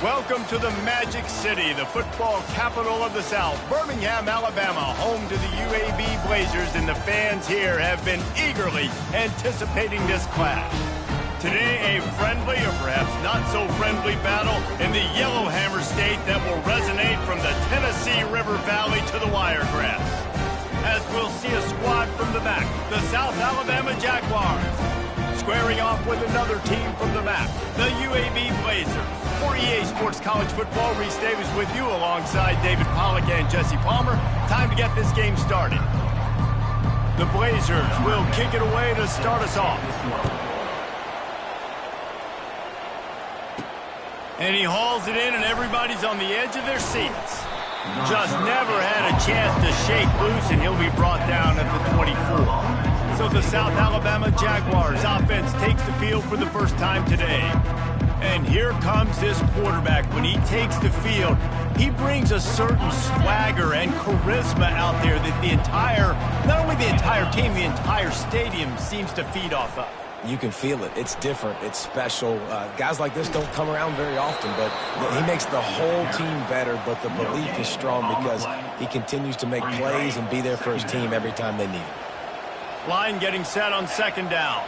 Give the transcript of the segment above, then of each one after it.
Welcome to the Magic City, the football capital of the South, Birmingham, Alabama, home to the UAB Blazers, and the fans here have been eagerly anticipating this clash. Today, a friendly or perhaps not so friendly battle in the Yellowhammer State that will resonate from the Tennessee River Valley to the Wiregrass. As we'll see a squad from the MAC, the South Alabama Jaguars, squaring off with another team from the MAC, the UAB Blazers. For EA Sports College Football, Reese Davis with you alongside David Pollack and Jesse Palmer. Time to get this game started. The Blazers will kick it away to start us off. And he hauls it in, and everybody's on the edge of their seats. Just never had a chance to shake loose, and he'll be brought down at the 24. So the South Alabama Jaguars offense takes the field for the first time today. And here comes this quarterback. When he takes the field, he brings a certain swagger and charisma out there that not only the entire team, the entire stadium seems to feed off of. You can feel it. It's different. It's special. Guys like this don't come around very often, but he makes the whole team better, but the belief is strong because he continues to make plays and be there for his team every time they need it. Line getting set on second down.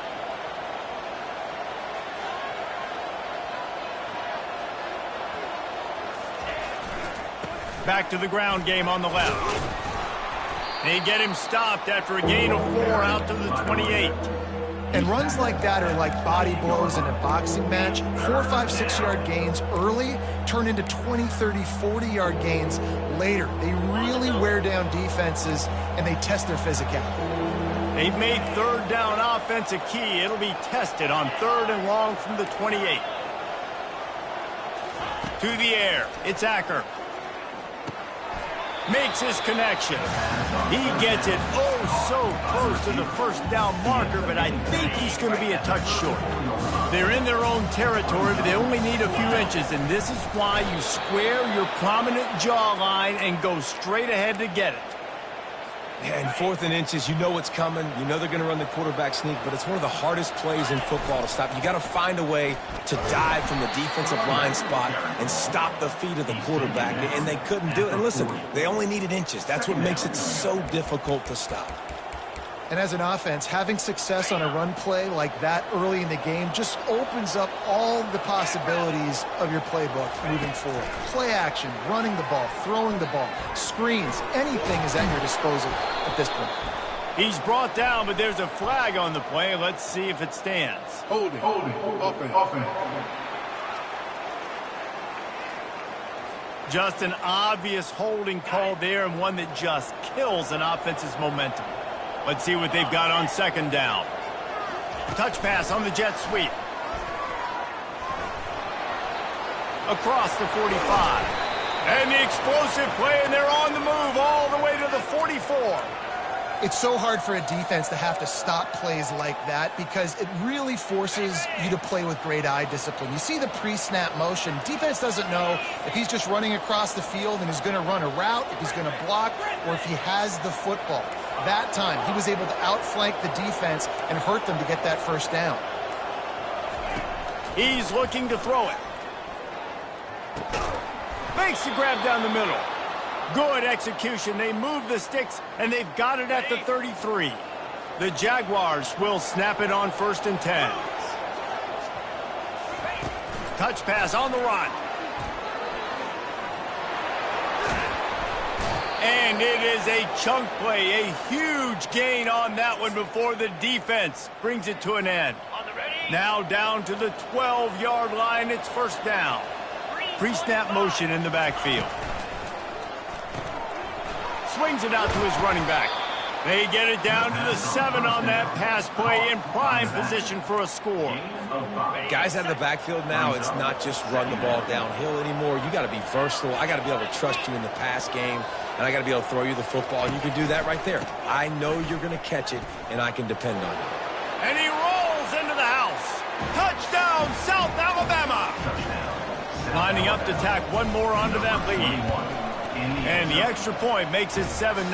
Back to the ground game on the left. They get him stopped after a gain of 4 out to the 28. And runs like that are like body blows in a boxing match. 4, 5, 6-yard gains early turn into 20, 30, 40-yard gains later. They really wear down defenses, and they test their physicality. They've made third down offense a key. It'll be tested on 3rd and long from the 28. To the air. It's Acker. Makes his connection. He gets it so close to the first down marker, but I think he's going to be a touch short. They're in their own territory, but they only need a few inches, and this is why you square your prominent jawline and go straight ahead to get it. And 4th and inches, you know what's coming. You know they're going to run the quarterback sneak, but it's one of the hardest plays in football to stop. You got to find a way to dive from the defensive line spot and stop the feet of the quarterback, and they couldn't do it. And listen, they only needed inches. That's what makes it so difficult to stop. And as an offense, having success on a run play like that early in the game just opens up all the possibilities of your playbook moving forward. Play action, running the ball, throwing the ball, screens, anything is at your disposal at this point. He's brought down, but there's a flag on the play. Let's see if it stands. Holding, offense. Just an obvious holding call there, and one that just kills an offense's momentum. Let's see what they've got on second down. Touch pass on the jet sweep. Across the 45. And the explosive play, and they're on the move all the way to the 44. It's so hard for a defense to have to stop plays like that because it really forces you to play with great eye discipline. You see the pre-snap motion. Defense doesn't know if he's just running across the field and is going to run a route, if he's going to block, or if he has the football. That time, he was able to outflank the defense and hurt them to get that first down. He's looking to throw it. Makes the grab down the middle. Good execution. They move the sticks, and they've got it at the 33. The Jaguars will snap it on 1st and 10. Touch pass on the run. And it is a chunk play, a huge gain on that one before the defense brings it to an end. Now down to the 12-yard line, it's 1st down. Pre-snap motion in the backfield. Swings it out to his running back. They get it down to the 7 on that pass play in prime position for a score. Guys out of the backfield now, it's not just run the ball downhill anymore. You got to be versatile. I got to be able to trust you in the pass game, and I got to be able to throw you the football, and you can do that right there. I know you're going to catch it, and I can depend on you. And he rolls into the house. Touchdown, South Alabama. Lining up to tack one more onto that lead. And the extra point makes it 7-0.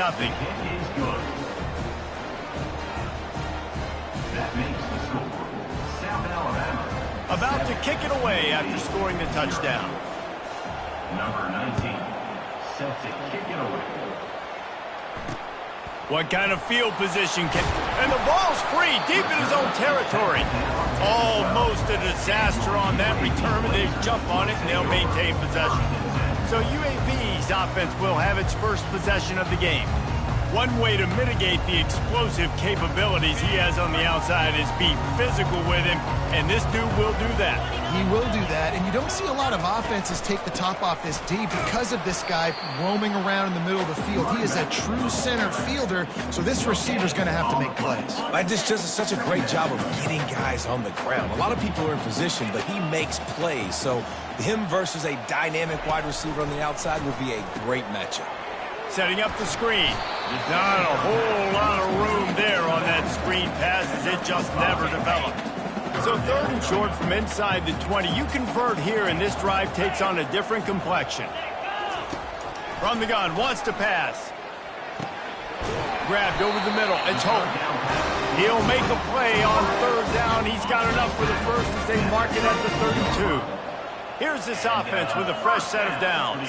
About to kick it away after scoring the touchdown. Number 19, set to kick it away. What kind of field position can... And the ball's free, deep in his own territory. Almost a disaster on that return, but they jump on it and they'll maintain possession. So UAB's offense will have its first possession of the game. One way to mitigate the explosive capabilities he has on the outside is be physical with him, and this dude will do that. He will do that, and you don't see a lot of offenses take the top off this D because of this guy roaming around in the middle of the field. He is a true center fielder, so this receiver's going to have to make plays. That just does such a great job of getting guys on the ground. A lot of people are in position, but he makes plays, so him versus a dynamic wide receiver on the outside will be a great matchup. Setting up the screen. Not a whole lot of room there on that screen pass as it just never developed. So 3rd and short from inside the 20. You convert here and this drive takes on a different complexion. From the gun, wants to pass. Grabbed over the middle. It's Hope. He'll make a play on 3rd down. He's got enough for the first as they mark it at the 32. Here's this offense with a fresh set of downs.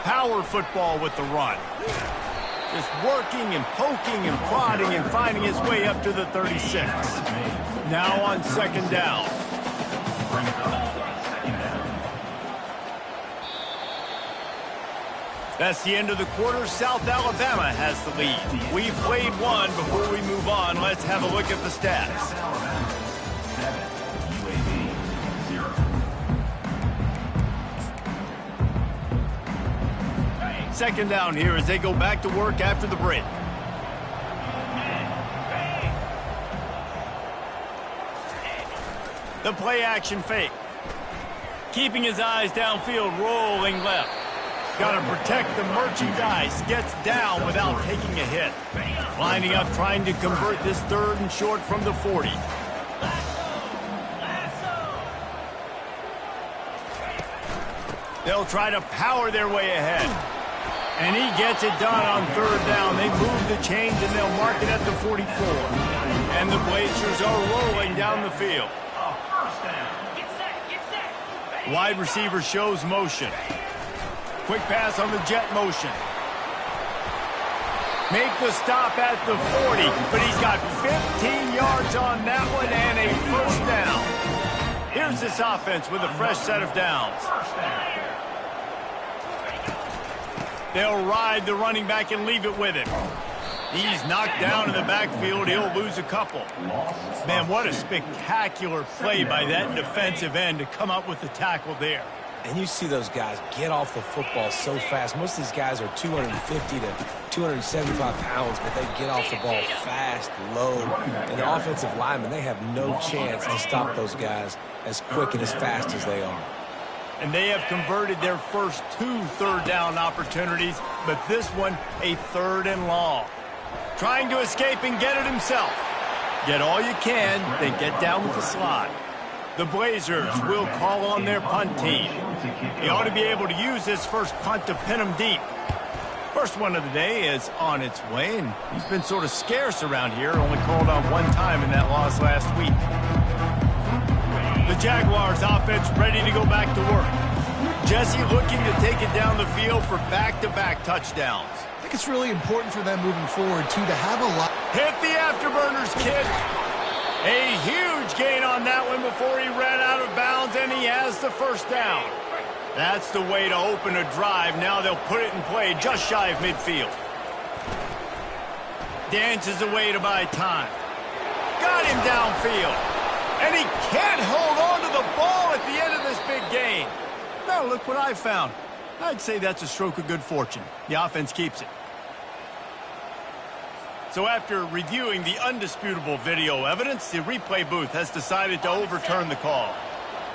Power football with the run. Just working and poking and prodding and finding his way up to the 36. Now on 2nd down. That's the end of the quarter. South Alabama has the lead. We've played one. Before we move on, let's have a look at the stats. 7, UAB 0. Second down here as they go back to work after the break. The play action fake. Keeping his eyes downfield, rolling left. Got to protect the merchandise. Gets down without taking a hit. Lining up, trying to convert this 3rd and short from the 40. They'll try to power their way ahead. And he gets it done on 3rd down. They move the chains and they'll mark it at the 44. And the Blazers are rolling down the field. Wide receiver shows motion. Quick pass on the jet motion. Make the stop at the 40, but he's got 15 yards on that one and a first down. Here's this offense with a fresh set of downs. They'll ride the running back and leave it with him. He's knocked down in the backfield. He'll lose a couple. Man, what a spectacular play by that defensive end to come up with the tackle there. And you see those guys get off the football so fast. Most of these guys are 250 to 275 pounds, but they get off the ball fast, low. And the offensive linemen, they have no chance to stop those guys as quick and as fast as they are. And they have converted their first 2 3rd down opportunities, but this one a 3rd and long. Trying to escape and get it himself. Get all you can, then get down with the slide. The Blazers will call on their punt team. They ought to be able to use this first punt to pin them deep. First one of the day is on its way, and he's been sort of scarce around here, only called on 1 time in that loss last week. The Jaguars offense ready to go back to work. Jesse looking to take it down the field for back-to-back touchdowns. I think it's really important for them moving forward, too, to have a lot. Hit the afterburners, kid. A huge gain on that one before he ran out of bounds, and he has the first down. That's the way to open a drive. Now they'll put it in play just shy of midfield. Dances away to buy time. Got him downfield. And he can't hold on to the ball at the end of this big game. Now look what I found. I'd say that's a stroke of good fortune. The offense keeps it. So after reviewing the undisputable video evidence, the replay booth has decided to overturn the call.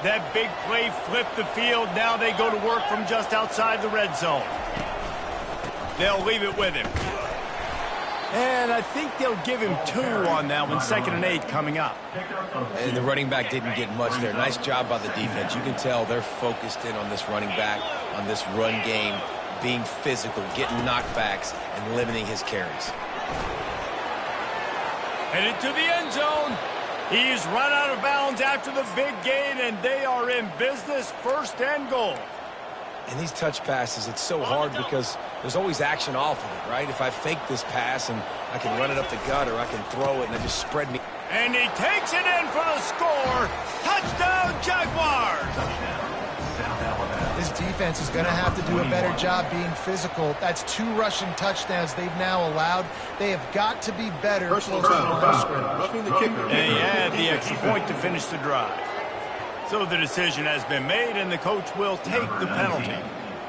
That big play flipped the field. Now they go to work from just outside the red zone. They'll leave it with him. And I think they'll give him 2 on that one. 2nd and 8 coming up. And the running back didn't get much there. Nice job by the defense. You can tell they're focused in on this running back, on this run game, being physical, getting knockbacks, and limiting his carries. Headed to the end zone. He's run out of bounds after the big gain, and they are in business, 1st and goal. And these touch passes, it's so hard because there's always action off of it, right? If I fake this pass and I can run it up the gut or I can throw it and I just spread me. And he takes it in for the score. Touchdown, Jaguars! This defense is going to have to do a better job being physical. That's 2 rushing touchdowns they've now allowed. They have got to be better close to the line of scrimmage. And he had the extra point to finish the drive. So the decision has been made, and the coach will take the penalty.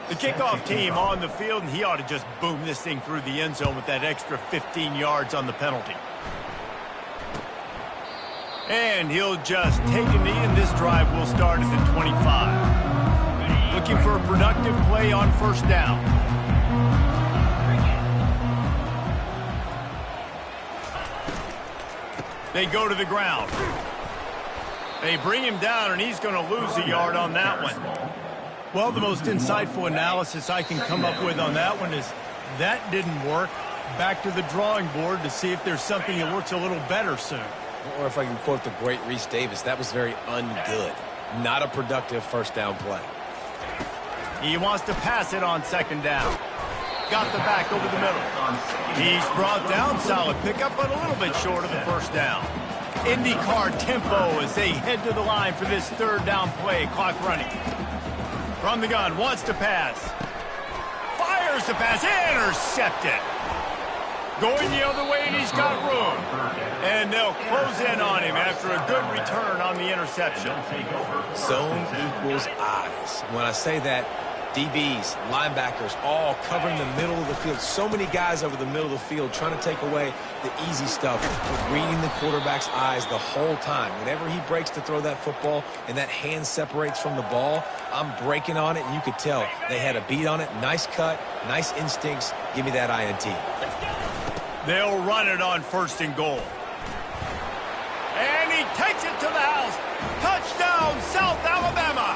The kickoff team on the field, and he ought to just boom this thing through the end zone with that extra 15 yards on the penalty. And he'll just take a knee, and this drive will start at the 25. Looking for a productive play on 1st down. They go to the ground. They bring him down, and he's going to lose a yard on that one. Well, the most insightful analysis I can come up with on that one is that didn't work. Back to the drawing board to see if there's something that works a little better soon. Or if I can quote the great Reese Davis, that was very ungood. Not a productive 1st down play. He wants to pass it on 2nd down. Got the back over the middle. He's brought down, solid pickup, but a little bit short of the 1st down. IndyCar tempo as they head to the line for this 3rd down play. Clock running. From the gun, wants to pass. Fires the pass, intercepted. Going the other way, and he's got room. And they'll close in on him after a good return on the interception. Zone equals eyes. When I say that, DBs, linebackers, all covering the middle of the field. So many guys over the middle of the field trying to take away the easy stuff, but reading the quarterback's eyes the whole time. Whenever he breaks to throw that football and that hand separates from the ball, I'm breaking on it, and you could tell they had a beat on it. Nice cut, nice instincts. Give me that INT. They'll run it on 1st and goal. And he takes it to the house. Touchdown, South Alabama.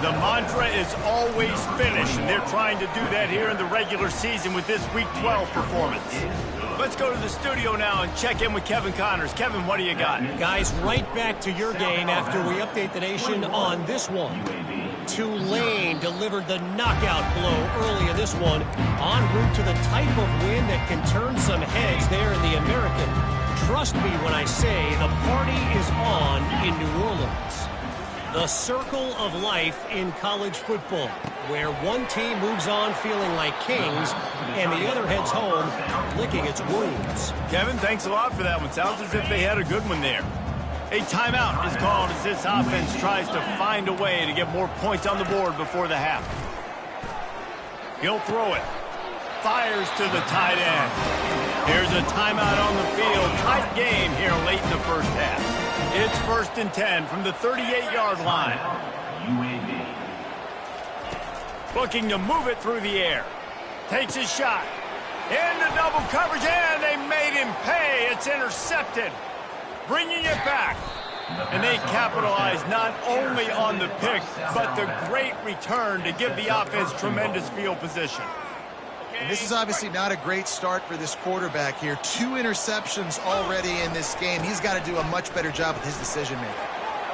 The mantra is always finish, and they're trying to do that here in the regular season with this Week 12 performance. Let's go to the studio now and check in with Kevin Connors. Kevin, what do you got? Guys, right back to your game after we update the nation on this one. Tulane delivered the knockout blow early in this one, en route to the type of win that can turn some heads there in the American. Trust me when I say the party is on in New Orleans. The circle of life in college football, where one team moves on feeling like kings and the other heads home licking its wounds. Kevin, thanks a lot for that one. Sounds as if they had a good one there. A timeout is called as this offense tries to find a way to get more points on the board before the half. He'll throw it. Fires to the tight end. Here's a timeout on the field. Tight game here late in the 1st half. It's 1st and 10 from the 38-yard line. UAB. Looking to move it through the air. Takes his shot. Into double coverage, and they made him pay. It's intercepted. Bringing it back. And they capitalize not only on the pick, but the great return to give the offense tremendous field position. And this is obviously not a great start for this quarterback here. 2 interceptions already in this game. He's got to do a much better job with his decision-making.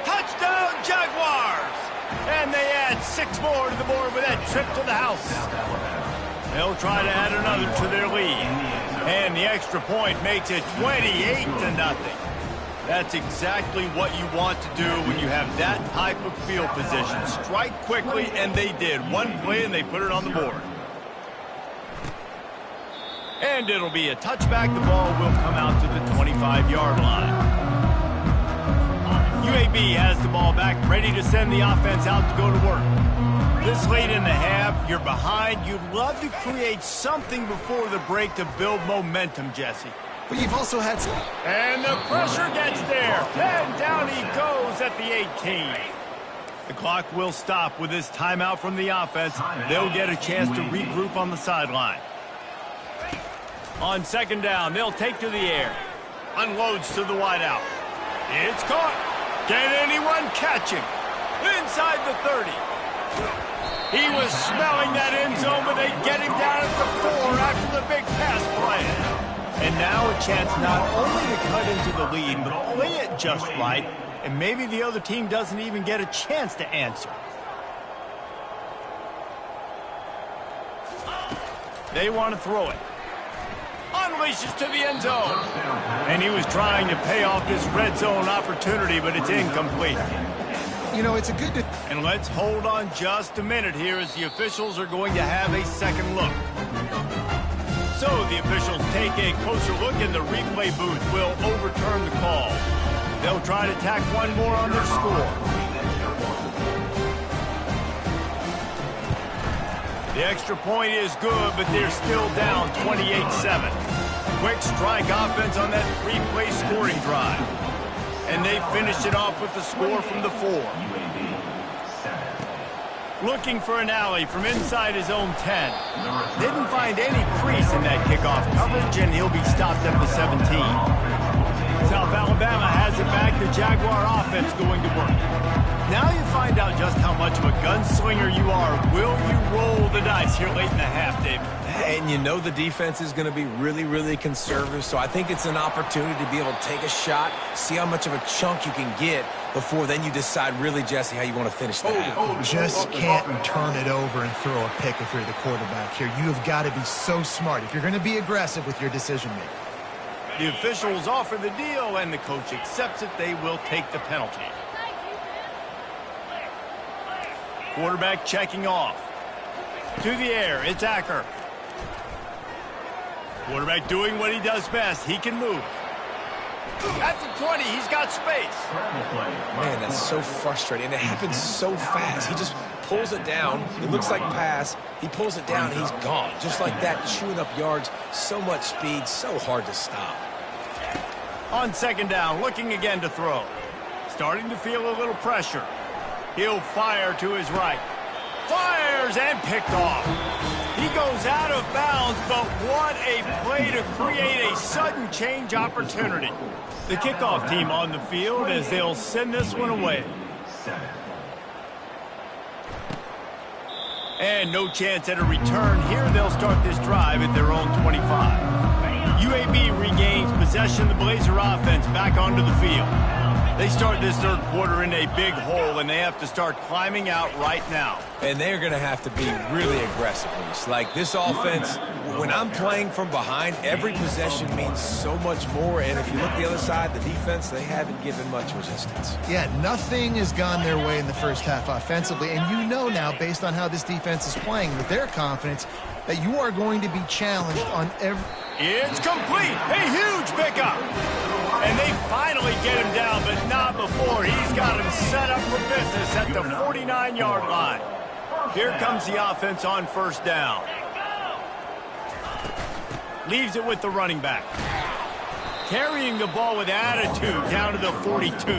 Touchdown, Jaguars! And they add 6 more to the board with that trip to the house. They'll try to add another to their lead. And the extra point makes it 28-0. That's exactly what you want to do when you have that type of field position. Strike quickly, and they did. One play, and they put it on the board. And it'll be a touchback. The ball will come out to the 25-yard line. UAB has the ball back, ready to send the offense out to go to work. This late in the half, you're behind. You'd love to create something before the break to build momentum, Jesse. But you've also had some... And the pressure gets there. And down he goes at the 18. The clock will stop with this timeout from the offense. They'll get a chance to regroup on the sideline. On 2nd down, they'll take to the air. Unloads to the wideout. It's caught. Can anyone catch him? Inside the 30. He was smelling that end zone, but they get him down at the 4 after the big pass play. And now a chance not only to cut into the lead, but play it just right, and maybe the other team doesn't even get a chance to answer. They want to throw it. Unleashes to the end zone. And he was trying to pay off this red zone opportunity, but it's incomplete. You know, it's a good... And let's hold on just a minute here as the officials are going to have a second look. So the officials take a closer look, and the replay booth will overturn the call. They'll try to tack one more on their score. The extra point is good, but they're still down 28-7. Quick strike offense on that three-play scoring drive. And they finish it off with the score from the 4. Looking for an alley from inside his own 10. Didn't find any crease in that kickoff coverage, and he'll be stopped at the 17. South Alabama has it back. The Jaguar offense going to work. Now you find out just how much of a gunslinger you are. Will you roll the dice here late in the half, David? And you know the defense is going to be really, really conservative, so I think it's an opportunity to be able to take a shot, see how much of a chunk you can get before then you decide really, Jesse, how you want to finish the half. Just can't turn it over and throw a pick if you're the quarterback here. You have got to be so smart if you're going to be aggressive with your decision-making. The officials offer the deal, and the coach accepts it. They will take the penalty. Quarterback checking off. To the air, it's Acker. Quarterback doing what he does best. He can move. At the 20, he's got space. Man, that's so frustrating. And it happens so fast. He just pulls it down. It looks like pass. He pulls it down, and he's gone. Just like that, chewing up yards. So much speed, so hard to stop. On second down, looking again to throw. Starting to feel a little pressure. He'll fire to his right. Fires and picked off. He goes out of bounds, but what a play to create a sudden change opportunity. The kickoff team on the field as they'll send this one away. And no chance at a return here. They'll start this drive at their own 25. UAB regains possession of the Blazer offense back onto the field. They start this third quarter in a big hole, and they have to start climbing out right now. And they're going to have to be really aggressive. Like this offense, when I'm playing from behind, every possession means so much more. And if you look the other side, the defense, they haven't given much resistance. Yeah, nothing has gone their way in the first half offensively. And you know now, based on how this defense is playing with their confidence, that you are going to be challenged on every... It's complete. A huge pickup. And they finally get him down, but not before. He's got him set up for business at the 49-yard line. Here comes the offense on first down. Leaves it with the running back. Carrying the ball with attitude down to the 42.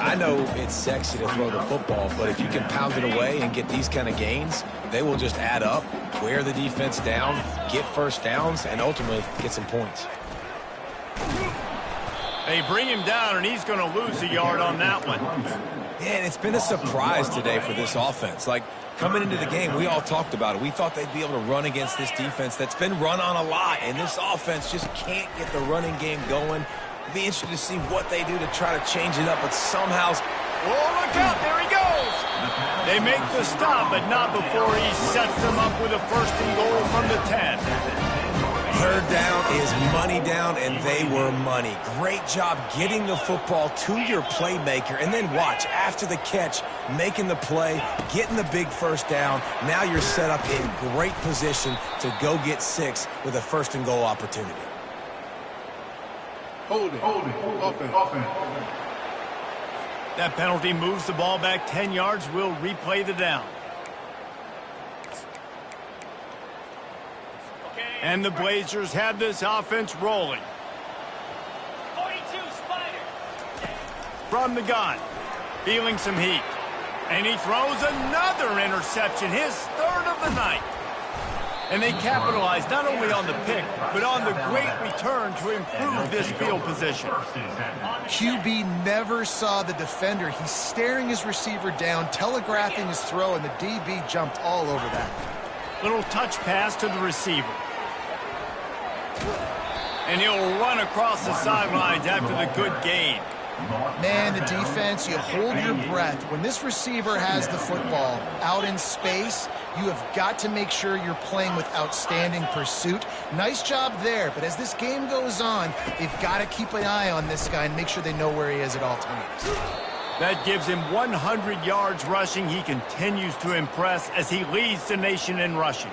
I know it's sexy to throw the football, but if you can pound it away and get these kind of gains, they will just add up, wear the defense down, get first downs, and ultimately get some points. They bring him down, and he's going to lose a yard on that one. Yeah, and it's been a surprise today for this offense. Like, coming into the game, we all talked about it. We thought they'd be able to run against this defense that's been run on a lot, and this offense just can't get the running game going. It'll be interesting to see what they do to try to change it up, but somehow... Oh, look out, there he goes! They make the stop, but not before he sets them up with a first and goal from the 10. Third down is money down, and they were money. Great job getting the football to your playmaker, and then watch, after the catch, making the play, getting the big first down. Now you're set up in great position to go get 6 with a first and goal opportunity. Hold it, open. That penalty moves the ball back 10 yards. We'll replay the down. And the Blazers have this offense rolling. 42 Spider. From the gun, feeling some heat. And he throws another interception, his third of the night. And they capitalize not only on the pick, but on the great return to improve this field position. QB never saw the defender. He's staring his receiver down, telegraphing his throw, and the DB jumped all over that. Little touch pass to the receiver. And he'll run across the sidelines after the good gain. Man, the defense, you hold your breath. When this receiver has the football out in space, you have got to make sure you're playing with outstanding pursuit. Nice job there, but as this game goes on, they've got to keep an eye on this guy and make sure they know where he is at all times. That gives him 100 yards rushing. He continues to impress as he leads the nation in rushing.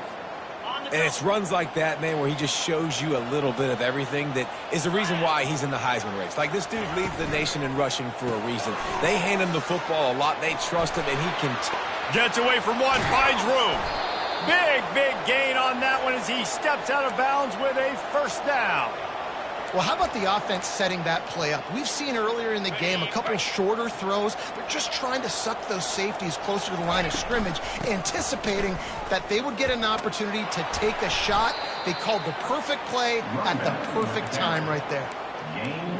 And it's runs like that, man, where he just shows you a little bit of everything that is the reason why he's in the Heisman race. Like, this dude leads the nation in rushing for a reason. They hand him the football a lot. They trust him, and he can... Gets away from one, finds room. Big gain on that one as he steps out of bounds with a first down. Well, how about the offense setting that play up? We've seen earlier in the game a couple shorter throws. They're just trying to suck those safeties closer to the line of scrimmage, anticipating that they would get an opportunity to take a shot. They called the perfect play at the perfect time right there.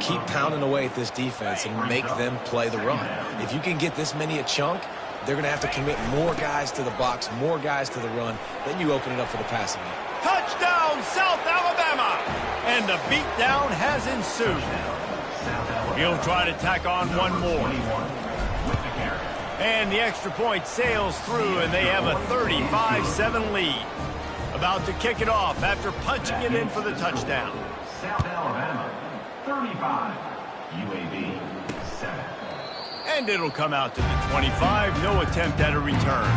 Keep pounding away at this defense and make them play the run. If you can get this many a chunk, they're going to have to commit more guys to the box, more guys to the run. Then you open it up for the passing game. Touchdown, South Alabama! And the beatdown has ensued. He'll try to tack on one more. And the extra point sails through, and they have a 35-7 lead. About to kick it off after punching it in for the touchdown. South Alabama, 35. UAB, 7. And it'll come out to the 25. No attempt at a return.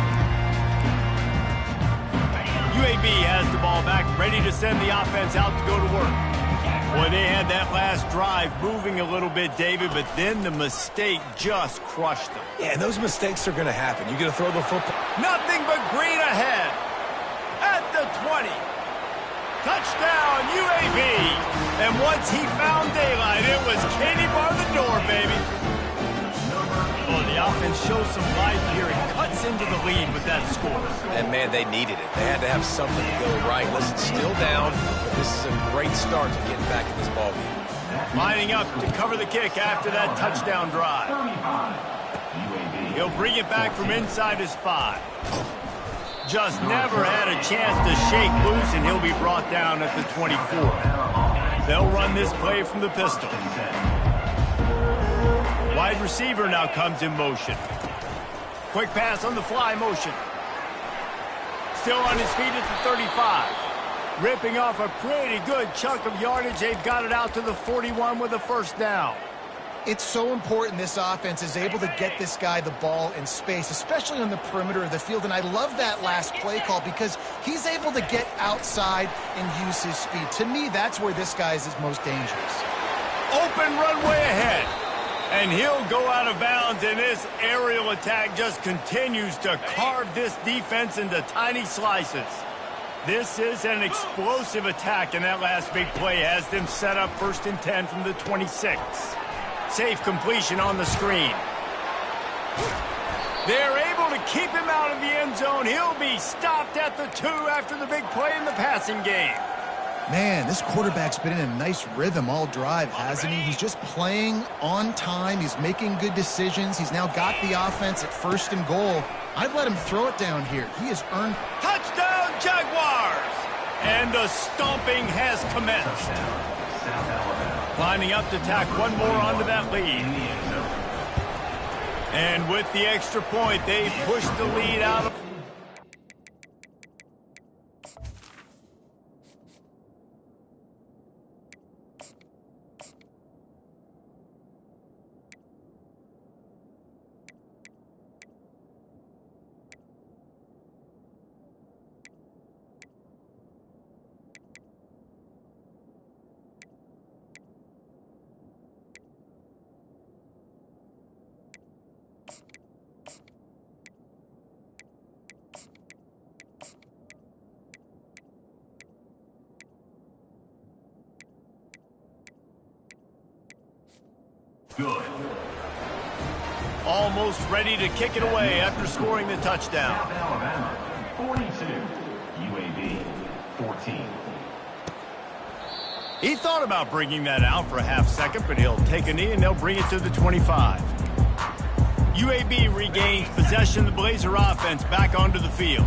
UAB has the ball back, ready to send the offense out to go to work. Boy, they had that last drive moving a little bit, David, but then the mistake just crushed them. Yeah, and those mistakes are going to happen. You're going to throw the football. Nothing but green ahead. At the 20. Touchdown, UAB. And once he found daylight, it was Katie bar the door, baby. Oh, the offense shows some life here. It cuts into the lead with that score. And, man, they needed it. They had to have something to go right. Listen, still down, but this is a great start to getting back in this ballgame. Lining up to cover the kick after that touchdown drive. He'll bring it back from inside his 5. Just never had a chance to shake loose, and he'll be brought down at the 24. They'll run this play from the pistol. Wide receiver now comes in motion. Quick pass on the fly motion. Still on his feet at the 35. Ripping off a pretty good chunk of yardage. They've got it out to the 41 with a first down. It's so important this offense is able to get this guy the ball in space, especially on the perimeter of the field. And I love that last play call because he's able to get outside and use his speed. To me, that's where this guy is most dangerous. Open runway ahead. And he'll go out of bounds, and this aerial attack just continues to carve this defense into tiny slices. This is an explosive attack, and that last big play has them set up 1st and 10 from the 26. Safe completion on the screen. They're able to keep him out of the end zone. He'll be stopped at the 2 after the big play in the passing game. Man, this quarterback's been in a nice rhythm all drive, hasn't he? He's just playing on time. He's making good decisions. He's now got the offense at 1st and goal. I'd let him throw it down here. He has earned... Touchdown, Jaguars! And the stomping has commenced. Lining up to tack one more onto that lead. And with the extra point, they push the lead out of... Good. Almost ready to kick it away after scoring the touchdown. South Alabama, 42. UAB, 14. He thought about bringing that out for a half second, but he'll take a knee and they'll bring it to the 25. UAB regains possession of the Blazer offense back onto the field.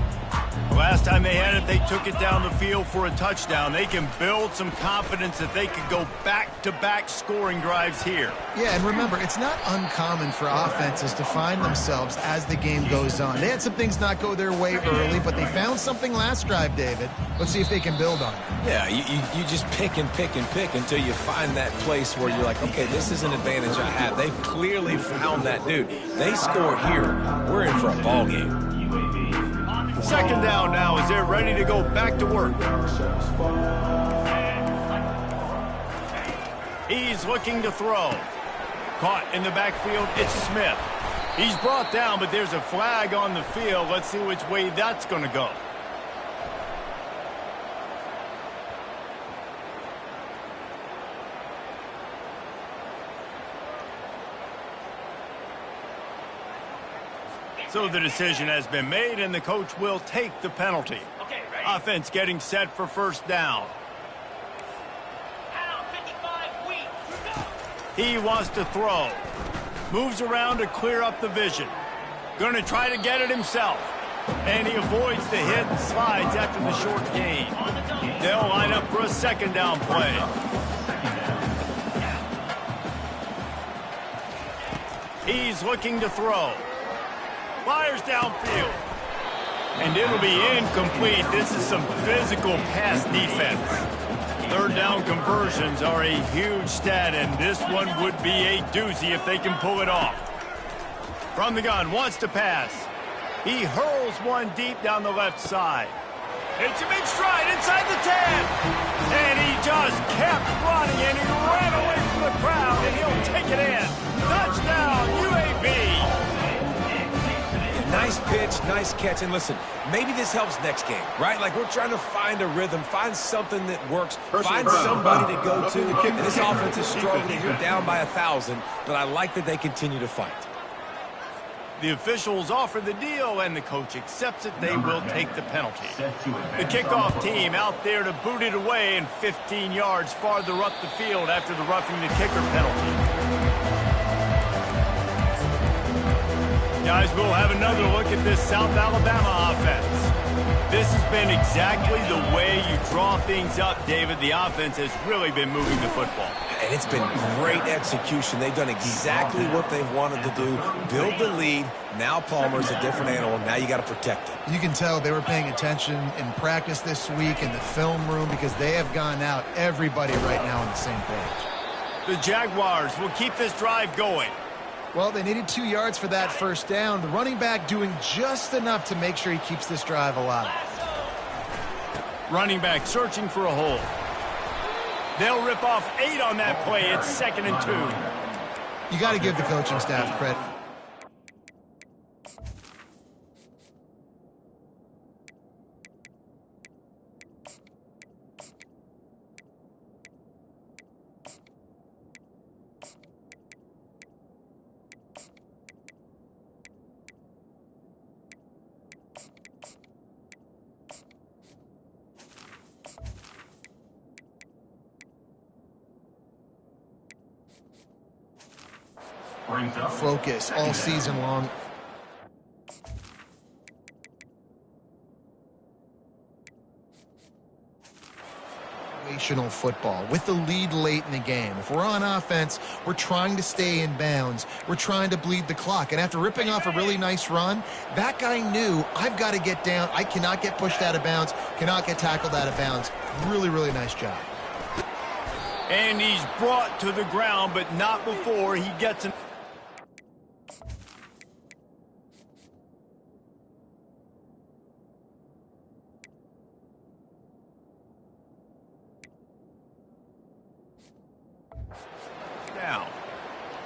Last time they had it, they took it down the field for a touchdown. They can build some confidence that they could go back-to-back scoring drives here. Yeah, and remember, it's not uncommon for offenses to find themselves as the game goes on. They had some things not go their way early, but they found something last drive, David. Let's see if they can build on it. Yeah, you just pick and pick and pick until you find that place where you're like, okay, this is an advantage I have. They've clearly found that, dude. They score here, we're in for a ball game. Second down now as they're ready to go back to work. He's looking to throw. Caught in the backfield, it's Smith. He's brought down, but there's a flag on the field. Let's see which way that's going to go. So the decision has been made, and the coach will take the penalty. Okay, ready? Offense getting set for first down. Out, 55, weak. Go. He wants to throw. Moves around to clear up the vision. Going to try to get it himself. And he avoids the hit and slides after the short gain. They'll line up for a second down play. He's looking to throw. Fires downfield. And it'll be incomplete. This is some physical pass defense. Third down conversions are a huge stat, and this one would be a doozy if they can pull it off. From the gun, wants to pass. He hurls one deep down the left side. It's a big stride inside the 10. And he just kept running, and he ran away from the crowd, and he'll take it in. Touchdown, UAB. Nice pitch, nice catch, and listen, maybe this helps next game, right? Like we're trying to find a rhythm, find something that works, find somebody to go to. And this offense is struggling. You're down by 1,000, but I like that they continue to fight. The officials offer the deal, and the coach accepts it. They will take the penalty. The kickoff team out there to boot it away, and 15 yards farther up the field after the roughing the kicker penalty. Guys, we'll have another look at this South Alabama offense. This has been exactly the way you draw things up, David. The offense has really been moving the football. And it's been great execution. They've done exactly what they've wanted to do. Build the lead. Now Palmer's a different animal. Now you got to protect it. You can tell they were paying attention in practice this week in the film room because they have gone out, everybody right now on the same page. The Jaguars will keep this drive going. Well, they needed 2 yards for that first down. The running back doing just enough to make sure he keeps this drive alive. Running back searching for a hole. They'll rip off 8 on that play. It's 2nd and 2. You got to give the coaching staff credit. Focus all season long. Football with the lead late in the game. If we're on offense, we're trying to stay in bounds. We're trying to bleed the clock. And after ripping off a really nice run, that guy knew, I've got to get down. I cannot get pushed out of bounds, cannot get tackled out of bounds. Really, really nice job. And he's brought to the ground, but not before he gets an...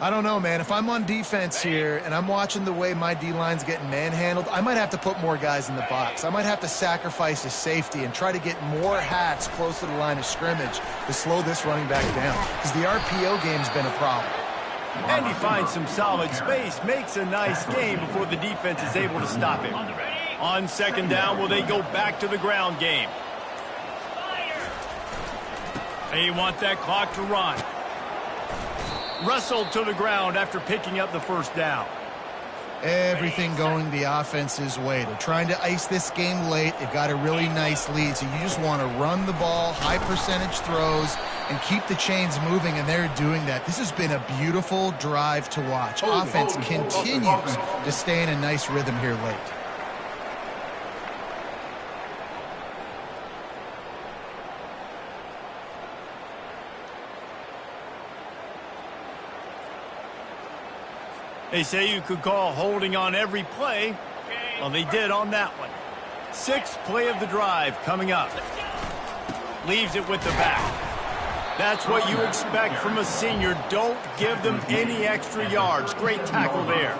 I don't know, man. If I'm on defense here and I'm watching the way my D-line's getting manhandled, I might have to put more guys in the box. I might have to sacrifice a safety and try to get more hats close to the line of scrimmage to slow this running back down because the RPO game's been a problem. And he finds some solid space, makes a nice gain before the defense is able to stop him. On second down, will they go back to the ground game? They want that clock to run. Wrestled to the ground after picking up the first down. Everything going the offense's way. They're trying to ice this game late. They've got a really nice lead, so you just want to run the ball, high percentage throws, and keep the chains moving, and they're doing that. This has been a beautiful drive to watch. Offense continues to stay in a nice rhythm here late. They say you could call holding on every play. Well, they did on that one. Sixth play of the drive coming up. Leaves it with the back. That's what you expect from a senior. Don't give them any extra yards. Great tackle there.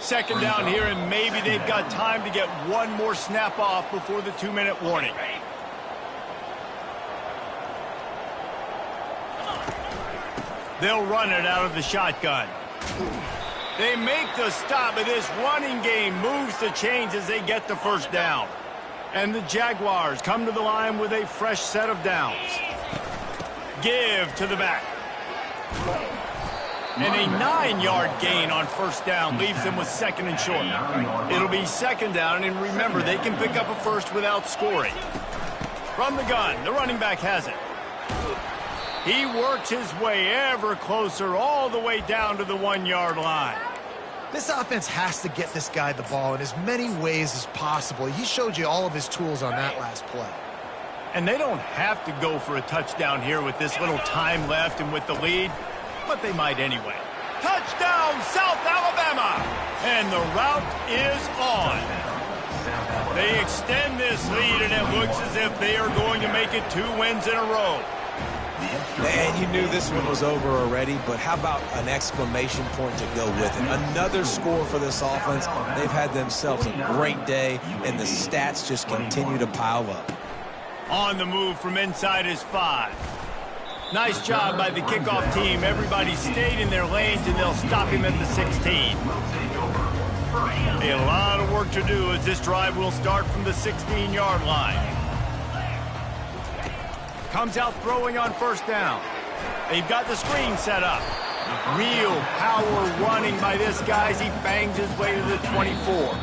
Second down here, and maybe they've got time to get one more snap off before the 2-minute warning. They'll run it out of the shotgun. They make the stop, but this running game moves the chains as they get the first down. And the Jaguars come to the line with a fresh set of downs. Give to the back. And a 9-yard gain on first down leaves them with second and short. It'll be second down, and remember, they can pick up a first without scoring. From the gun, the running back has it. He works his way ever closer all the way down to the 1-yard line. This offense has to get this guy the ball in as many ways as possible. He showed you all of his tools on that last play. And they don't have to go for a touchdown here with this little time left and with the lead, but they might anyway. Touchdown, South Alabama! And the route is on. They extend this lead, and it looks as if they are going to make it 2 wins in a row. And you knew this one was over already, but how about an exclamation point to go with it? Another score for this offense. They've had themselves a great day, and the stats just continue to pile up. On the move from inside is 5. Nice job by the kickoff team. Everybody stayed in their lanes, and they'll stop him at the 16. A lot of work to do as this drive will start from the 16-yard line. Comes out throwing on first down. They've got the screen set up. Real power running by this guy as he bangs his way to the 24.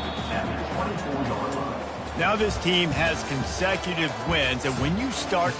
Now this team has consecutive wins, and when you start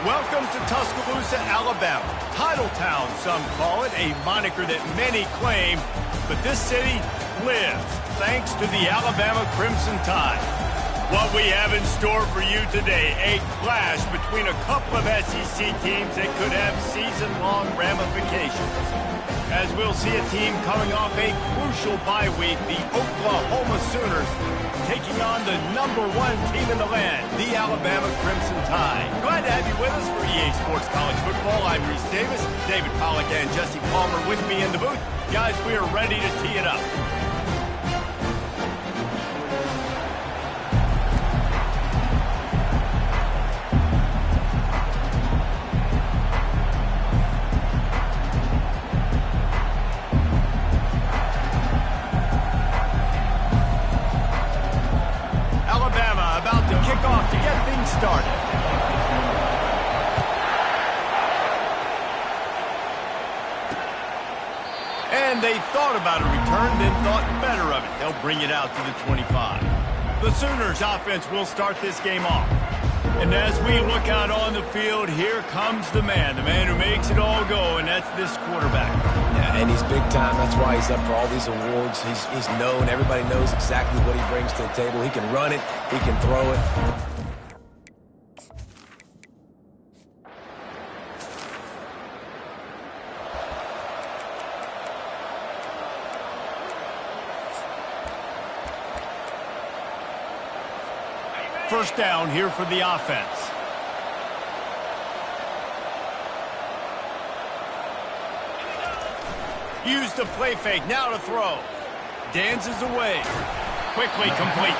Welcome to Tuscaloosa, Alabama. Titletown, some call it, a moniker that many claim, but this city lives thanks to the Alabama Crimson Tide. What we have in store for you today, a clash between a couple of SEC teams that could have season-long ramifications. As we'll see a team coming off a crucial bye week, the Oklahoma Sooners taking on the #1 team in the land, the Alabama Crimson Tide. Glad to have you with us for EA Sports College Football. I'm Reese Davis, David Pollack and Jesse Palmer with me in the booth. Guys, we are ready to tee it up. Off to get things started. And they thought about a return, then thought better of it. They'll bring it out to the 25. The Sooners offense will start this game off. And as we look out on the field, here comes the man who makes it all go, and that's this quarterback. Yeah, and he's big time. That's why he's up for all these awards. He's known. Everybody knows exactly what he brings to the table. He can run it. He can throw it. First down here for the offense. Use the play fake, now to throw. Dances away. Quickly complete.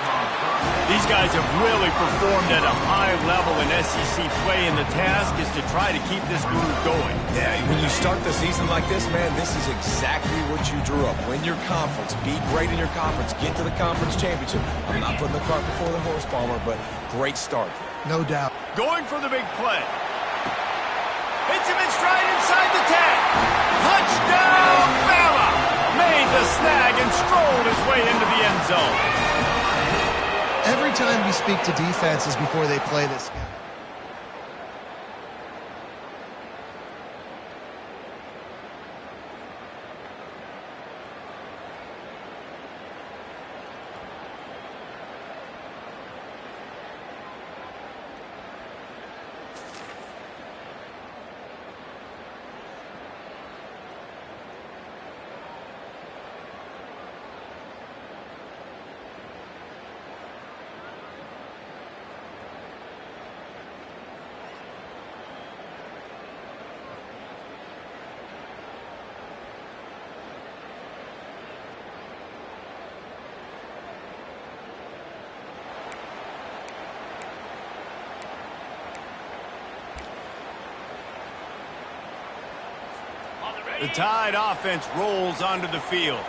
These guys have really performed at a high level in SEC play, and the task is to try to keep this groove going. Yeah, when you start the season like this, man, this is exactly what you drew up. Win your conference, be great in your conference, get to the conference championship. I'm not putting the cart before the horse, Palmer, but great start. No doubt. Going for the big play. Hits him in stride inside the 10. Touchdown, Bama! Made the snag and strolled his way into the end zone. Every time we speak to defenses before they play this game, the Tide offense rolls onto the field.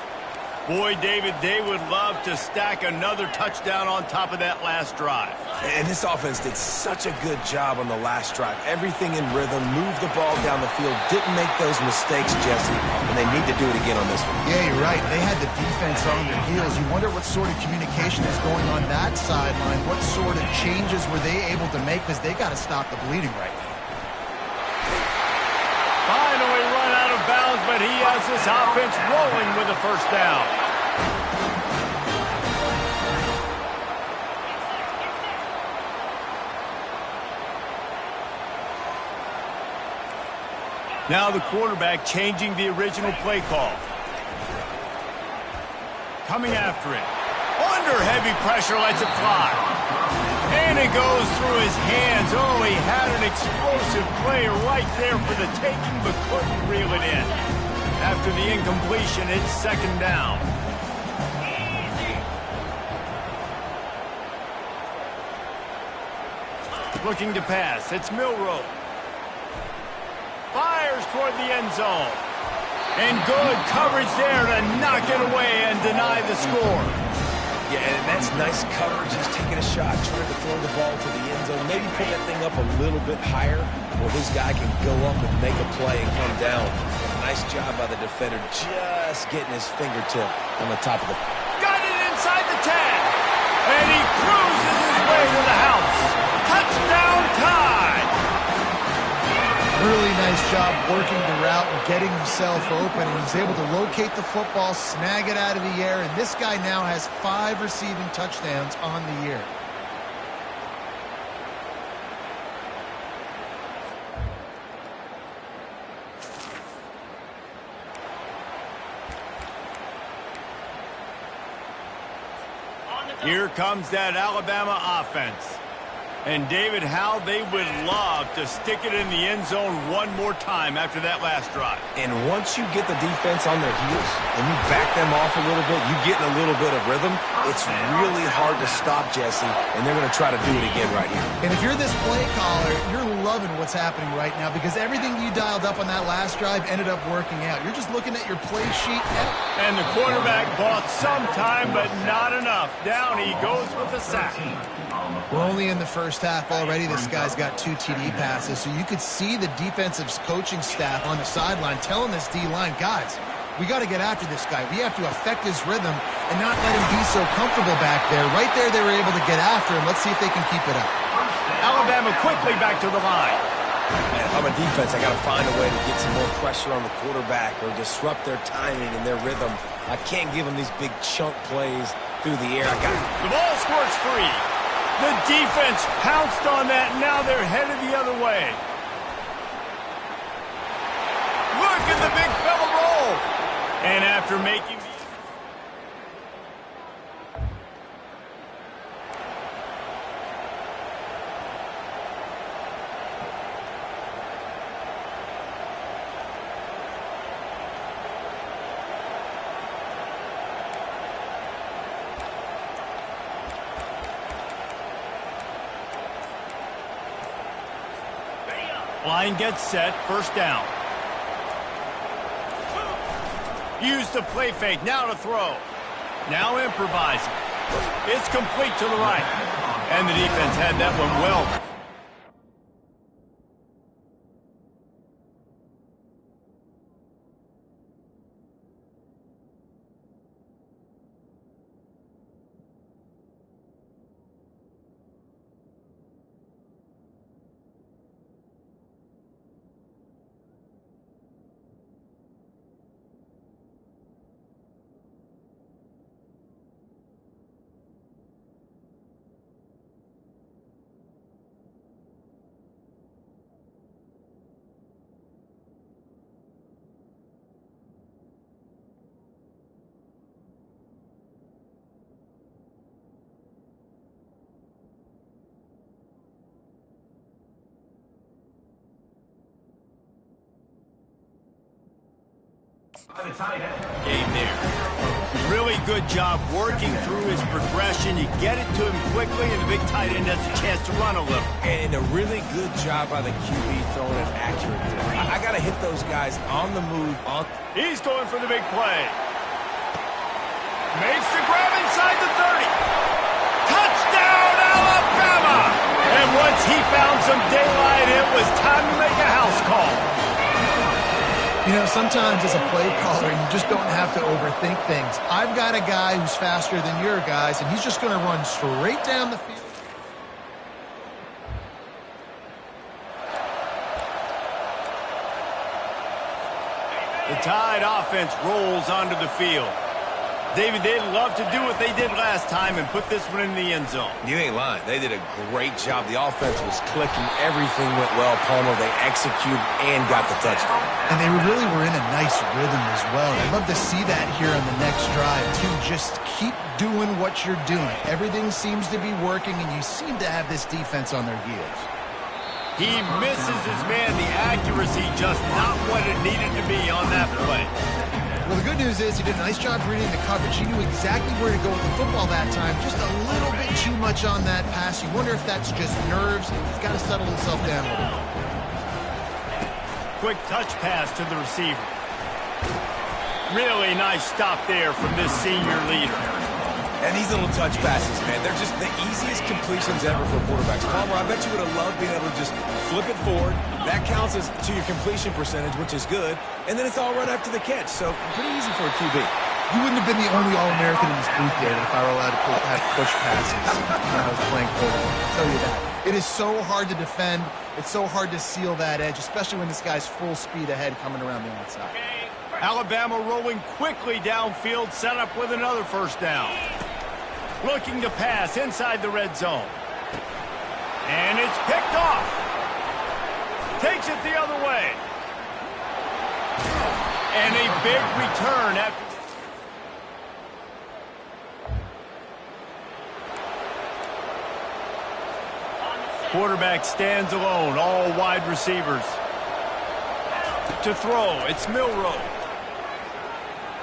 Boy, David, they would love to stack another touchdown on top of that last drive. And this offense did such a good job on the last drive. Everything in rhythm, moved the ball down the field, didn't make those mistakes, Jesse, and they need to do it again on this one. yeah, you're right. They had the defense on their heels. You wonder what sort of communication is going on that sideline. What sort of changes were they able to make, because they got to stop the bleeding right now. Finally run out of bounds, but he has this offense rolling with a first down. Now the quarterback changing the original play call. Coming after it. Under heavy pressure, lets it fly. And it goes through his hands. Oh, he had an explosive play right there for the taking, but couldn't reel it in. After the incompletion, it's second down. Looking to pass. It's Milroe. Fires toward the end zone. And good coverage there to knock it away and deny the score. Yeah, and that's nice coverage. He's taking a shot, trying to throw the ball to the end zone. Maybe put that thing up a little bit higher where this guy can go up and make a play and come down. Nice job by the defender, just getting his fingertip on the top of the... Got it inside the 10. And he cruises his way to the house. Touchdown Tide. job working the route and getting himself open, and he's able to locate the football, snag it out of the air, and this guy now has 5 receiving touchdowns on the year. Here comes that Alabama offense. And, David, how they would love to stick it in the end zone one more time after that last drive. And once you get the defense on their heels and you back them off a little bit, you get in a little bit of rhythm, it's really hard to stop, Jesse, and they're going to try to do it again right here. And if you're this play caller, you're loving what's happening right now because everything you dialed up on that last drive ended up working out. You're just looking at your play sheet. And the quarterback bought some time, but not enough. Down he goes with the sack. We're only in the first half already. This guy's got 2 TD passes, so you could see the defensive coaching staff on the sideline telling this D-line, guys, we got to get after this guy. We have to affect his rhythm and not let him be so comfortable back there. Right there, they were able to get after him. Let's see if they can keep it up. Alabama quickly back to the line. Man, if I'm a defense, I got to find a way to get some more pressure on the quarterback or disrupt their timing and their rhythm. I can't give them these big chunk plays through the air. The ball squirts free. The defense pounced on that. Now they're headed the other way. Look at the big fella roll. And after making the... Line gets set, first down. Use the play fake, now to throw. Now improvising. It's complete to the right. And the defense had that one well. Game there. Really good job working through his progression. You get it to him quickly, and the big tight end has a chance to run a little. And a really good job by the QB throwing it accurately. I got to hit those guys on the move. He's going for the big play. Makes the grab inside the 30. Touchdown, Alabama! And once he found some daylight, it was time to make a house call. You know, sometimes as a play caller, you just don't have to overthink things. I've got a guy who's faster than your guys, and he's just going to run straight down the field. The Tide offense rolls onto the field. David, they'd love to do what they did last time and put this one in the end zone. You ain't lying. They did a great job. The offense was clicking. Everything went well, Palmer. They executed and got the touchdown. And they really were in a nice rhythm as well. I'd love to see that here on the next drive, too. Just keep doing what you're doing. Everything seems to be working, and you seem to have this defense on their heels. He misses his man. The accuracy just not what it needed to be on that play. Well, the good news is he did a nice job reading the coverage. He knew exactly where to go with the football that time. Just a little bit too much on that pass. You wonder if that's just nerves. He's got to settle himself down a little bit. Quick touch pass to the receiver. Really nice stop there from this senior leader. And these little touch passes, man, they're just the easiest completions ever for quarterbacks. Palmer, I bet you would have loved being able to just flip it forward. That counts as to your completion percentage, which is good. And then it's all right after the catch. So pretty easy for a QB. You wouldn't have been the only All-American in this booth, David, if I were allowed to have push passes when I was playing quarterback. I'll tell you that. It is so hard to defend. It's so hard to seal that edge, especially when this guy's full speed ahead coming around the outside. Alabama rolling quickly downfield, set up with another first down. Looking to pass inside the red zone. And it's picked off. Takes it the other way. And a big return after... Quarterback stands alone, all wide receivers. To throw, it's Milroe.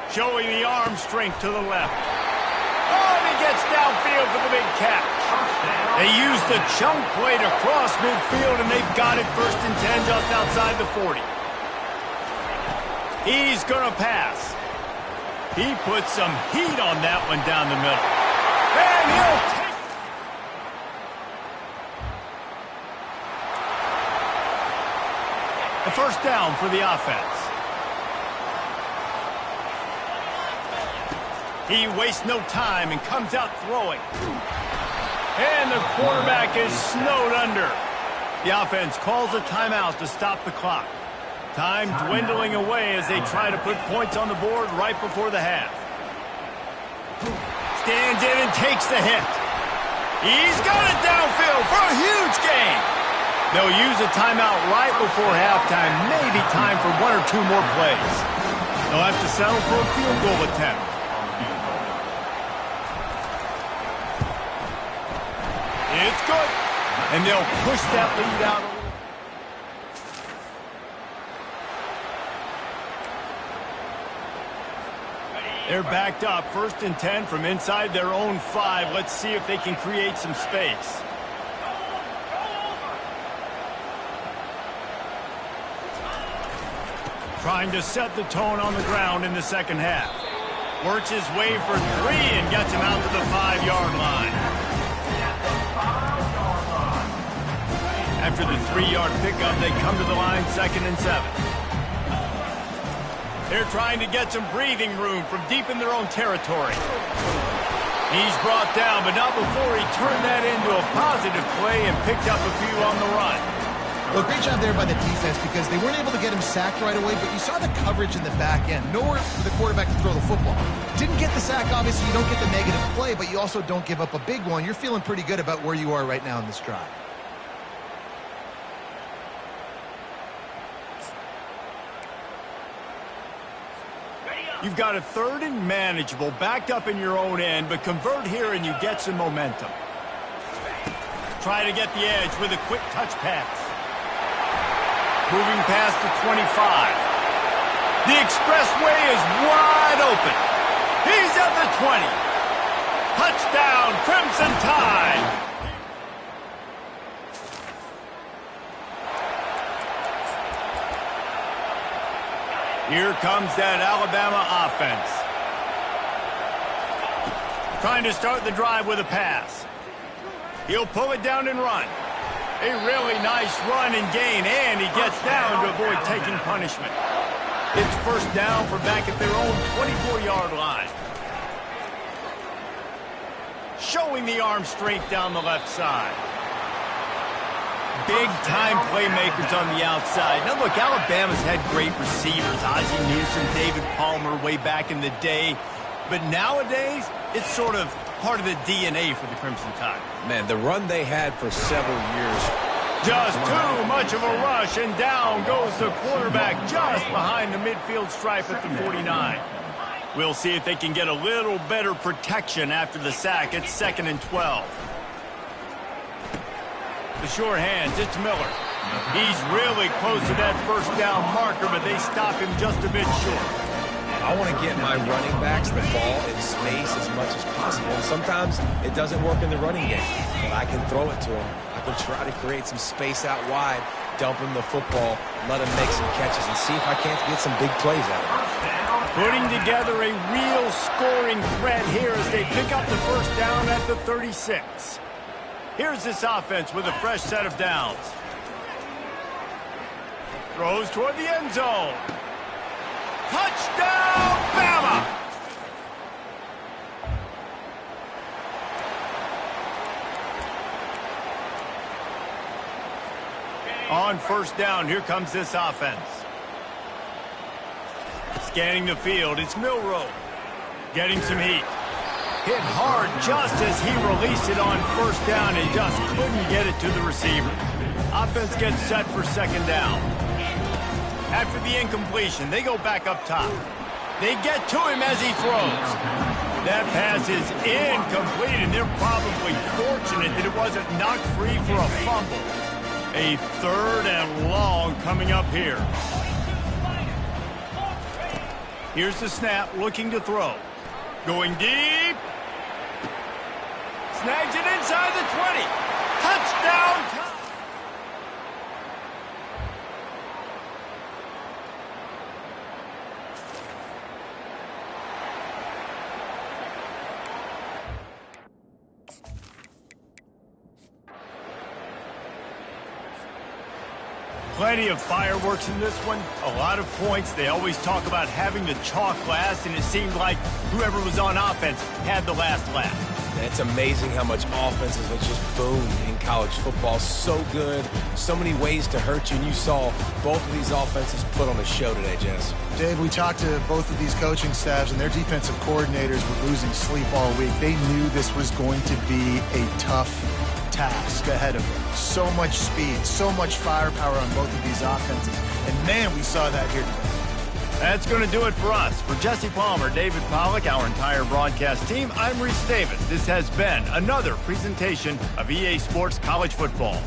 Showing the arm strength to the left. Oh, and he gets downfield for the big catch. They use the chunk play to cross midfield, and they've got it 1st and 10 just outside the 40. He's going to pass. He puts some heat on that one down the middle. And he'll take a first down for the offense. He wastes no time and comes out throwing. And the quarterback is snowed under. The offense calls a timeout to stop the clock. Time dwindling away as they try to put points on the board right before the half. Stands in and takes the hit. He's got it downfield for a huge gain. They'll use a timeout right before halftime. Maybe time for 1 or 2 more plays. They'll have to settle for a field goal attempt. It's good. And they'll push that lead out a little. They're backed up. 1st and 10 from inside their own 5. Let's see if they can create some space. Trying to set the tone on the ground in the second half. Works his way for 3 and gets him out to the 5-yard line. After the 3-yard pickup, they come to the line 2nd and 7. They're trying to get some breathing room from deep in their own territory. He's brought down, but not before he turned that into a positive play and picked up a few on the run. Well, great job there by the defense because they weren't able to get him sacked right away, but you saw the coverage in the back end. Nowhere for the quarterback to throw the football. Didn't get the sack, obviously. You don't get the negative play, but you also don't give up a big one. You're feeling pretty good about where you are right now in this drive. You've got a 3rd and manageable, backed up in your own end, but convert here and you get some momentum. Try to get the edge with a quick touch pass. Moving past the 25. The expressway is wide open. He's at the 20. Touchdown, Crimson Tide. Here comes that Alabama offense. Trying to start the drive with a pass. He'll pull it down and run. A really nice run and gain, and he gets down to avoid taking punishment. It's first down from back at their own 24-yard line. Showing the arm strength down the left side. Big-time playmakers on the outside. Now, look, Alabama's had great receivers. Ozzie Newsome, David Palmer way back in the day. But nowadays, it's sort of part of the DNA for the Crimson Tide. Man, the run they had for several years. Just too much of a rush, and down goes the quarterback just behind the midfield stripe at the 49. We'll see if they can get a little better protection after the sack. It's 2nd and 12. The short hands, it's Miller. He's really close to that first down marker, but they stop him just a bit short. I want to get my running backs the ball in space as much as possible. And sometimes it doesn't work in the running game, but I can throw it to him. I can try to create some space out wide, dump him the football, let him make some catches, and see if I can't get some big plays out of him. Putting together a real scoring threat here as they pick up the first down at the 36. Here's this offense with a fresh set of downs. Throws toward the end zone. Touchdown, Bama! On first down, here comes this offense. Scanning the field, it's Milroe. Getting some heat. Hit hard just as he released it on first down and just couldn't get it to the receiver. Offense gets set for second down. After the incompletion, they go back up top. They get to him as he throws. That pass is incomplete, and they're probably fortunate that it wasn't knocked free for a fumble. A third and long coming up here. Here's the snap, looking to throw. Going deep. Snags it inside the 20. Touchdown! Plenty of fireworks in this one. A lot of points. They always talk about having the chalk last, and it seemed like whoever was on offense had the last laugh. It's amazing how much offenses have just boomed in college football. So good, so many ways to hurt you, and you saw both of these offenses put on a show today, Jess. Dave, we talked to both of these coaching staffs, and their defensive coordinators were losing sleep all week. They knew this was going to be a tough task ahead of them. So much speed, so much firepower on both of these offenses. And man, we saw that here today. That's going to do it for us. For Jesse Palmer, David Pollack, our entire broadcast team, I'm Reese Davis. This has been another presentation of EA Sports College Football.